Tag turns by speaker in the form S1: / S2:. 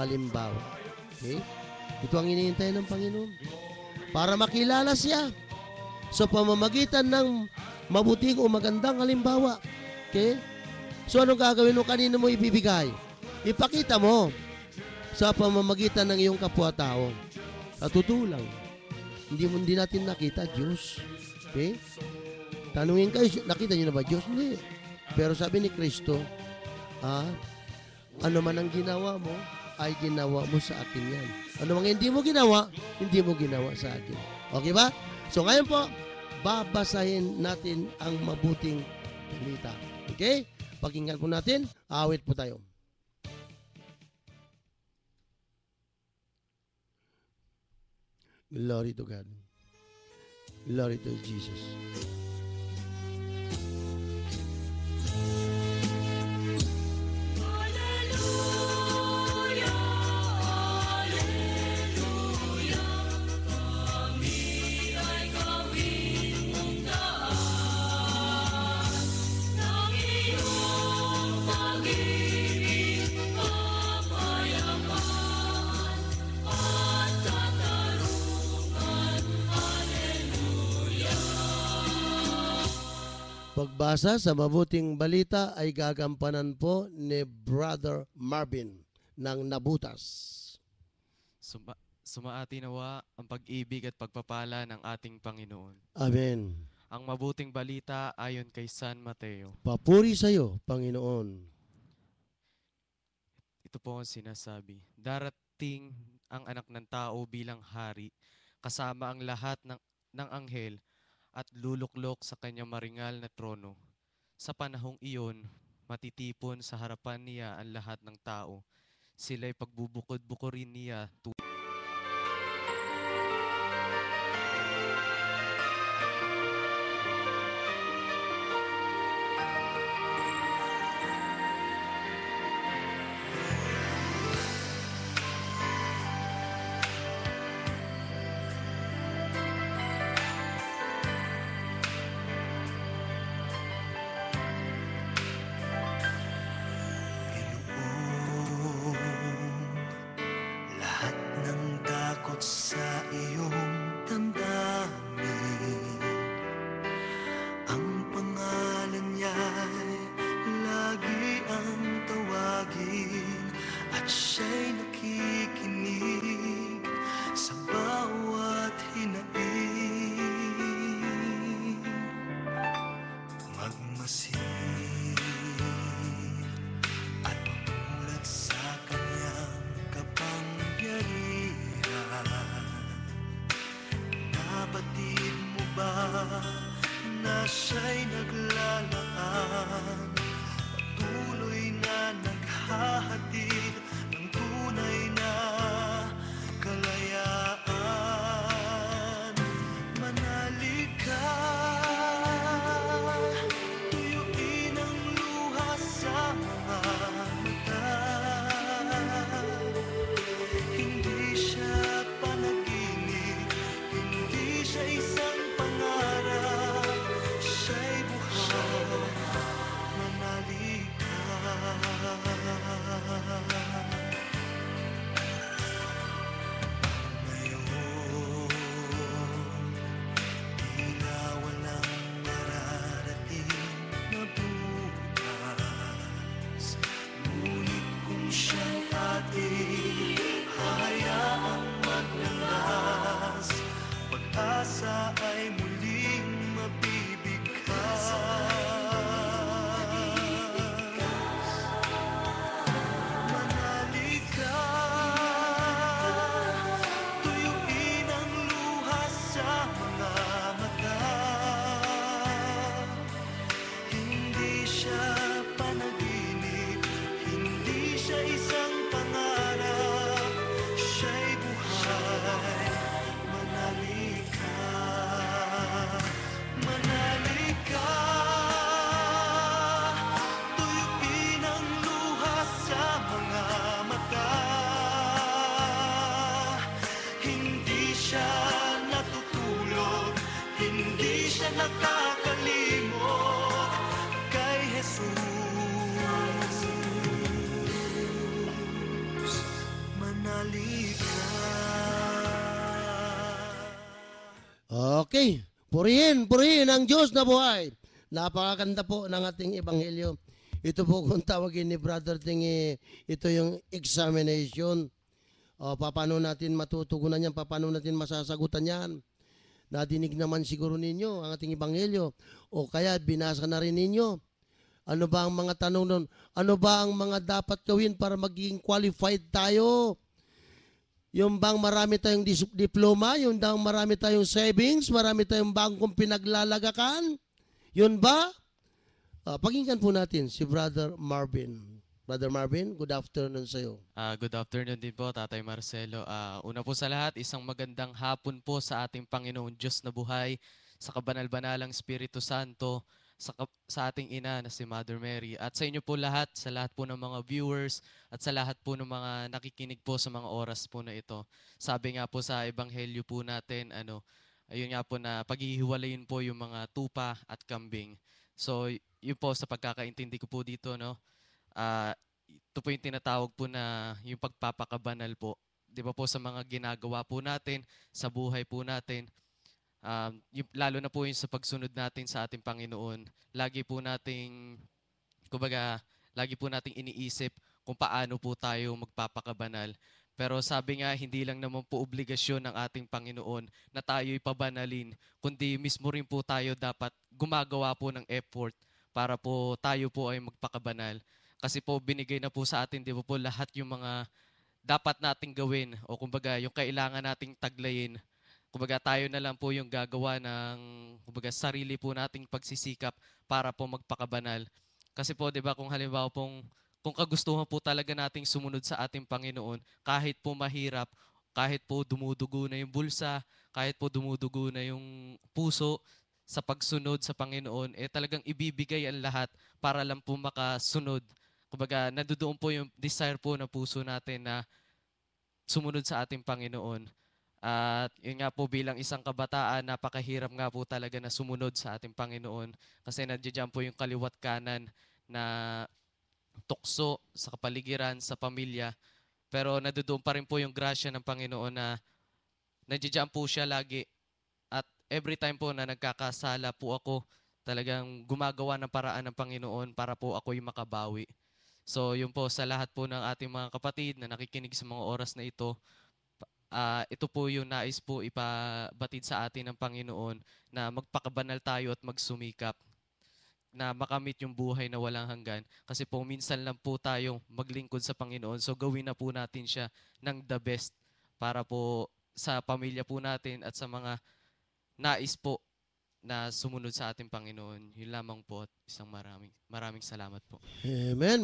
S1: halimbawa. Okay? Ito ang hinihintay ng Panginoon. Para makilala siya sa pamamagitan ng mabuting o magandang halimbawa. Okay? So, anong gagawin mo? Kanino mo ibibigay? Ipakita mo sa pamamagitan ng iyong kapwa-tao. Sa totoo lang, hindi natin nakita Diyos. Okay? Tanungin kayo, nakita niyo na ba Diyos? Hindi. Pero sabi ni Kristo, ano man ang ginawa mo, ay ginawa mo sa akin yan. Ano man hindi mo ginawa sa akin. Okay ba? So ngayon po, babasahin natin ang mabuting balita. Okay? Pakinggan po natin, awit po tayo. Glory to God. Glory to Jesus. Pagbasa sa mabuting balita ay gagampanan po ni Brother Marvin ng Nabutas.
S2: Sumaati nawa ang pag-ibig at pagpapala ng ating Panginoon.
S1: Amen.
S2: Ang mabuting balita ayon kay San Mateo.
S1: Papuri sa iyo, Panginoon.
S2: Ito po ang sinasabi. Darating ang anak ng tao bilang hari, kasama ang lahat ng anghel, at luluklok sa kanyang maringal na trono. Sa panahong iyon, matitipon sa harapan niya ang lahat ng tao. Sila'y pagbubukod-bukurin niya
S3: na siya'y naglalaan, patuloy na naghahatid ng tunay na kalayaan. Manalig ka, tuyuin ang luha sa mga mata. Hindi siya panaginip, hindi siya isang pangarap, siya'y buhay.
S1: Okay. Purihin ang Diyos na buhay. Napakaganda po ng ating ebanghelyo. Ito po kung tawagin ni Brother Tingi, ito yung examination. O, paano natin matutugunan yan? Paano natin masasagutan yan? Nadinig naman siguro ninyo ang ating ebanghelyo. O kaya binasa na rin ninyo. Ano ba ang mga tanong nun? Ano ba ang mga dapat gawin para maging qualified tayo? Yung bang marami tayong diploma, yung bang marami tayong savings, marami tayong bangkong pinaglalagakan? Yun ba? Pakinggan po natin si Brother Marvin. Brother Marvin, good afternoon sa iyo.
S2: Good afternoon din po, Tatay Marcelo. Una po sa lahat, isang magandang hapon po sa ating Panginoon Diyos na buhay, sa kabanal-banalang Espiritu Santo, sa ating ina na si Mother Mary, at sa inyo po lahat, sa lahat po ng mga viewers, at sa lahat po ng mga nakikinig po sa mga oras po na ito. Sabi nga po sa Ebanghelyo po natin, ayun nga po na paghihiwalayin po yung mga tupa at kambing. So, yun po sa pagkakaintindi ko po dito, no? Ito po yung tinatawag po na yung pagpapakabanal po. Di ba po sa mga ginagawa po natin, sa buhay po natin, lalo na po yung sa pagsunod natin sa ating Panginoon, lagi po nating iniisip kung paano po tayo magpapakabanal. Pero sabi nga, hindi lang naman po obligasyon ng ating Panginoon na tayo'y pabanalin, kundi mismo rin po tayo dapat gumagawa po ng effort para po tayo po ay magpakabanal. Kasi po binigay na po sa atin, di ba po, lahat yung mga dapat nating gawin o kumbaga yung kailangan nating taglayin. Kumbaga tayo na lang po yung gagawa ng kumbaga sarili po nating pagsisikap para po magpakabanal. Kasi po 'di ba kung halimbawa pong kung kagustuhan po talaga nating sumunod sa ating Panginoon, kahit po mahirap, kahit po dumudugo na yung bulsa, kahit po dumudugo na yung puso sa pagsunod sa Panginoon, talagang ibibigay ang lahat para lang po makasunod. Kumbaga nandoon po yung desire po ng puso natin na sumunod sa ating Panginoon. At yun nga po bilang isang kabataan, napakahirap nga po talaga na sumunod sa ating Panginoon kasi nandiyan po yung kaliwat kanan na tukso sa kapaligiran, sa pamilya. Pero nandoon pa rin po yung grasya ng Panginoon na nandiyan po siya lagi. At every time po na nagkakasala po ako, talagang gumagawa ng paraan ng Panginoon para po ako yung makabawi. So yun po sa lahat po ng ating mga kapatid na nakikinig sa mga oras na ito po yung nais po ipabatid sa atin ng Panginoon na magpakabanal tayo at magsumikap na makamit yung buhay na walang hanggan. Kasi po minsan lang po tayong maglingkod sa Panginoon. So gawin na po natin siya ng the best para po sa pamilya po natin at sa mga nais po na sumunod sa ating Panginoon. Yun lamang po at isang maraming salamat po.
S1: Amen.